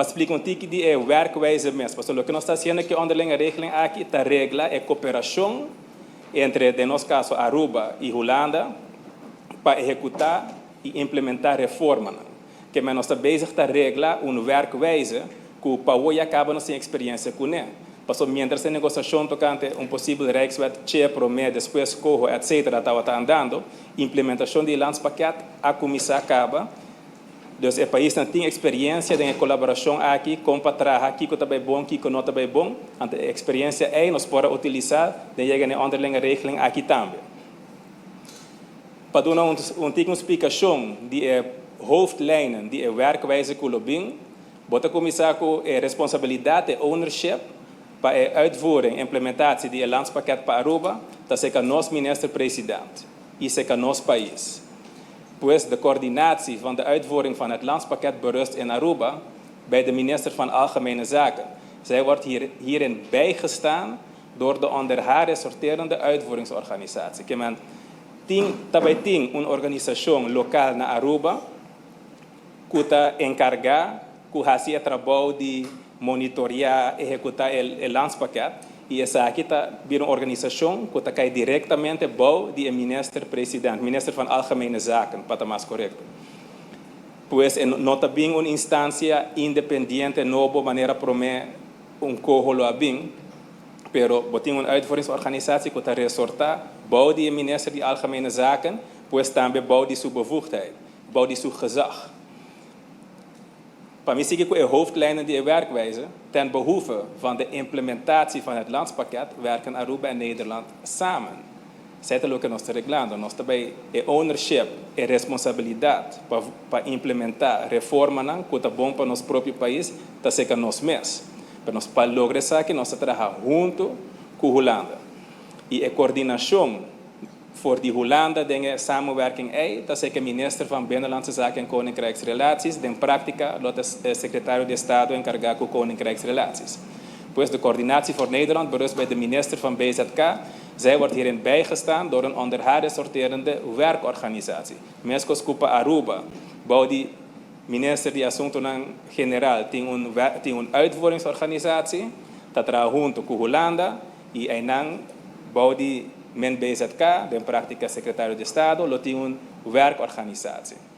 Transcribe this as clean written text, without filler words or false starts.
explicar um tique de werkwijze mesmo. Porque o que nós estamos fazendo que onderlinge regeling aqui está regla é cooperação entre, no nosso caso, Aruba e Holanda para executar e implementar reformas. Que nós estamos bezig te regla werkwijze que o país acaba não sem experiência com ele. Passou mientras a negociação tocante possível Rijkswet, Promé, depois Corro, etc., estava andando, implementação de landspaket, a comissão acaba. Então, o país não tem experiência de colaboração aqui, com para aqui que está bem bom, aqui que não está bem bom. A experiência é nós podemos utilizar de chegar na onderlinge regeling aqui também. Para dar uma explicação de hoofdlijnen die werkwijze kulobing, bota comissar com a responsabilidade e ownership para a uitvoering e implementatie die landspakket para Aruba, dat is nosso minister-president. Isso é nosso país. Pois de coördinatie van de uitvoering van het landspakket berust in Aruba bij de minister van Algemene Zaken. Zij wordt hierin bijgestaan door de onder haar resorterende uitvoeringsorganisatie. Daarbij ting een organisatie lokaal na Aruba, que está encarregada, que fazia trabalho de monitorear e executar o landspakket. E essa aqui está uma organização que está diretamente bouw die minister-president, minister van Algemene Zaken, para mais correto. Pois não está bem uma instância independente, nova maneira promé corro abin, pero botin uma uitvoeringsorganisatie que está resortar bouw die minister de Algemene Zaken, pois também bouw die sua bevoegdheid, bouw die sua gezag. Para mim, zie ik hoofdlijnen die werkwijze ten behoeve van de implementatie van het landspakket werken Aruba en Nederland samen. Zij ook in ons reglando, nós também ownership e responsabilidade para implementar reformas que é bom para nosso próprio país, está seca nós mesmos. Para nós para lograr isso que nós trabalhamos junto com Holanda. E a coordenação voor die Hollanda dingen samenwerking dat is de minister van Binnenlandse Zaken en Koninkrijksrelaties, de práctica dat is secretario de Estado encargado com Koninkrijksrelaties. Pues de coördinatie voor Nederland berust bij de minister van BZK. Zij wordt hierin bijgestaan door een onder haar resorterende werkorganisatie. Mescos Cupa Aruba, bouw die minister de Assunten General, tem een uitvoeringsorganisatie, dat trabalha junto com Holanda, e aí bouw die men BZK, de prática secretário de Estado, tem uma werkorganisatie.